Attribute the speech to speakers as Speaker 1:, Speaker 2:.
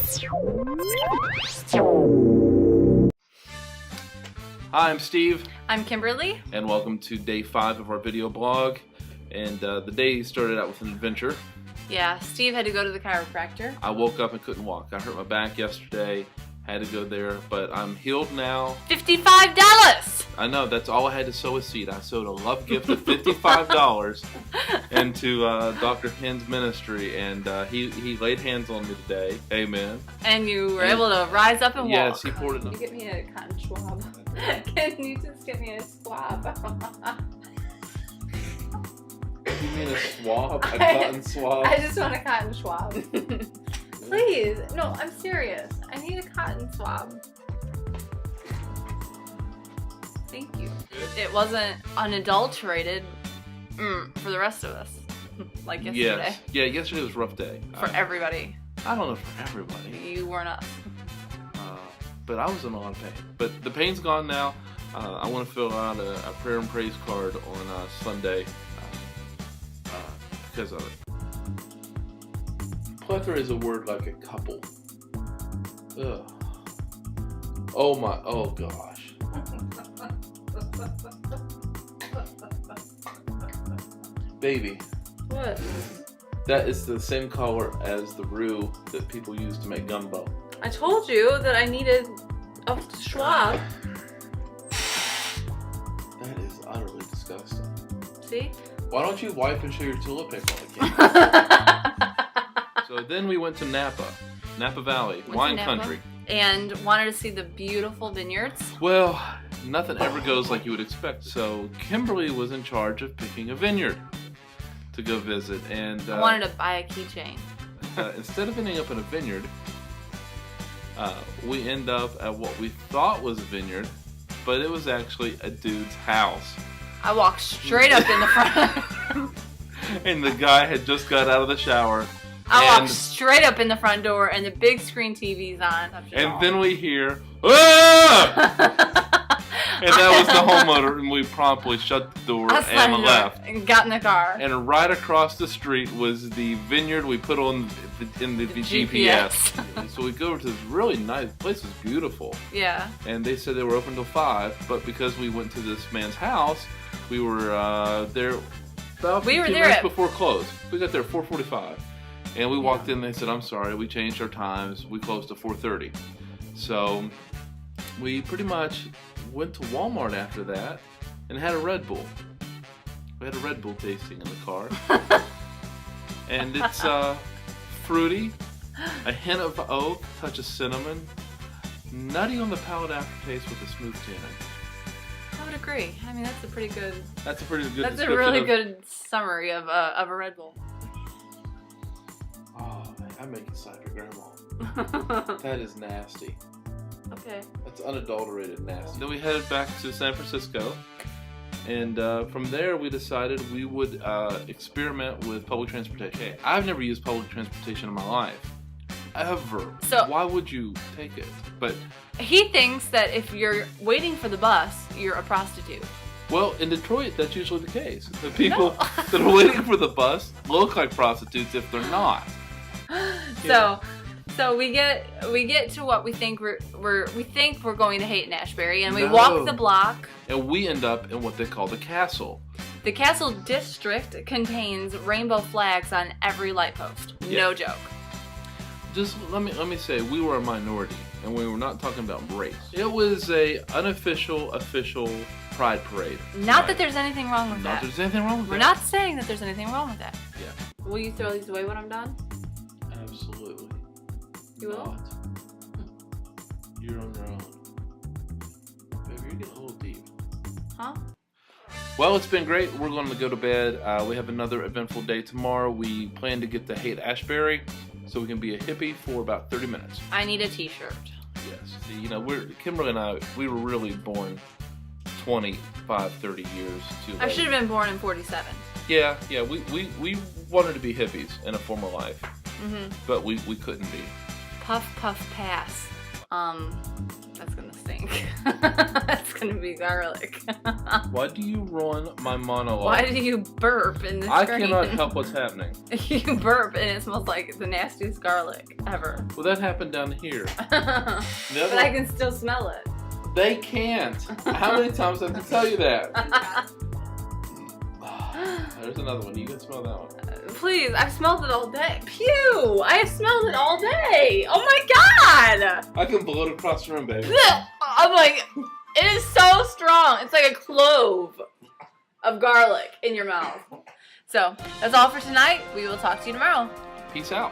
Speaker 1: Hi, I'm Steve.
Speaker 2: I'm Kimberly.
Speaker 1: And welcome to day 5 of our video blog. And the day started out with an adventure.
Speaker 2: Yeah, Steve had to go to the chiropractor.
Speaker 1: I woke up and couldn't walk. I hurt my back yesterday, had to go there, but I'm healed now.
Speaker 2: $55!
Speaker 1: I know, that's all I had to sow a seed. I sowed a love gift of $55 into Dr. Hen's ministry, and he laid hands on me today. Amen.
Speaker 2: And you were able to rise up and walk.
Speaker 1: Yes, he poured it
Speaker 2: Can you get me a cotton swab? Can you just get me a swab?
Speaker 1: You mean a swab? A cotton swab?
Speaker 2: I just want a cotton swab. Please. No, I'm serious. I need a cotton swab. Thank you.
Speaker 1: Good.
Speaker 2: It wasn't unadulterated for the rest of us. Like yesterday.
Speaker 1: Yes. Yeah, yesterday was a rough day.
Speaker 2: For everybody.
Speaker 1: I don't know for everybody.
Speaker 2: You were not.
Speaker 1: But I was in a lot of pain. But the pain's gone now. I want to fill out a prayer and praise card on Sunday because of it. Plethora is a word like a couple. Ugh. Oh gosh. Baby.
Speaker 2: What?
Speaker 1: That is the same color as the roux that people use to make gumbo.
Speaker 2: I told you that I needed a swab.
Speaker 1: That is utterly disgusting.
Speaker 2: See?
Speaker 1: Why don't you wipe and show your tulip pick on the camera? So then we went to Napa Valley, wine country.
Speaker 2: And wanted to see the beautiful vineyards.
Speaker 1: Well, nothing ever goes like you would expect. So Kimberly was in charge of picking a vineyard to go visit. And
Speaker 2: I wanted to buy a keychain.
Speaker 1: Instead of ending up in a vineyard, we end up at what we thought was a vineyard, but it was actually a dude's house.
Speaker 2: I walked straight up in the front.
Speaker 1: And the guy had just got out of the shower.
Speaker 2: I walked straight up in the front door, and the big screen TV's on.
Speaker 1: And then we hear, ah! And that was the homeowner, and we promptly shut the door and left.
Speaker 2: And got in the car.
Speaker 1: And right across the street was the vineyard we put on in the GPS. And so we go over to this really nice place. It was beautiful.
Speaker 2: Yeah.
Speaker 1: And they said they were open till 5, but because we went to this man's house, we were there about 15 minutes before close. We got there at 4:45. And we walked in and they said, I'm sorry, we changed our times. We closed at 4:30. So we pretty much went to Walmart after that and had a Red Bull. We had a Red Bull tasting in the car. And it's fruity, a hint of oak, touch of cinnamon, nutty on the palate aftertaste with a smooth tannin.
Speaker 2: I would agree. I mean, that's a pretty good.
Speaker 1: That's a pretty good.
Speaker 2: That's a really good summary of a Red Bull.
Speaker 1: Oh man, I make it cider grandma. That is nasty.
Speaker 2: Okay.
Speaker 1: That's unadulterated nasty. Then we headed back to San Francisco, and from there we decided we would experiment with public transportation. Hey, I've never used public transportation in my life, ever. So why would you take it? But
Speaker 2: he thinks that if you're waiting for the bus, you're a prostitute.
Speaker 1: Well, in Detroit, that's usually the case. The people that are waiting for the bus look like prostitutes if they're not.
Speaker 2: So we get to what we think we're going to hate in Ashbury, and we walk the block.
Speaker 1: And we end up in what they call the castle.
Speaker 2: The castle district contains rainbow flags on every light post. Yeah. No joke.
Speaker 1: Just let me say, we were a minority, and we were not talking about race. It was a unofficial, official pride parade.
Speaker 2: Not that there's anything wrong with that.
Speaker 1: Not that there's anything wrong with that.
Speaker 2: We're not saying that there's anything wrong with that.
Speaker 1: Yeah.
Speaker 2: Will you throw these away when I'm done?
Speaker 1: Absolutely.
Speaker 2: You will?
Speaker 1: Not. You're on your own. Baby, you're getting a little deep.
Speaker 2: Huh?
Speaker 1: Well, it's been great. We're going to go to bed. We have another eventful day tomorrow. We plan to get to hate Ashbury so we can be a hippie for about 30 minutes.
Speaker 2: I need a t-shirt.
Speaker 1: Yes. See, you know, Kimberly and I, we were really born 25, 30 years too late.
Speaker 2: I should have been born in 47.
Speaker 1: Yeah, we wanted to be hippies in a former life, but we couldn't be.
Speaker 2: Puff, puff, pass. That's gonna stink. That's gonna be garlic.
Speaker 1: Why do you ruin my monologue?
Speaker 2: Why do you burp in the
Speaker 1: I
Speaker 2: screen?
Speaker 1: cannot help what's happening.
Speaker 2: You burp and it smells like the nastiest garlic ever.
Speaker 1: Well, that happened down here.
Speaker 2: But I can still smell it.
Speaker 1: They can't. How many times do I have to tell you that? There's another one. You can smell that one.
Speaker 2: Please, I've smelled it all day. Pew! I have smelled it all day. Oh my god!
Speaker 1: I can blow it across the room, baby.
Speaker 2: I'm like, it is so strong. It's like a clove of garlic in your mouth. So, that's all for tonight. We will talk to you tomorrow.
Speaker 1: Peace out.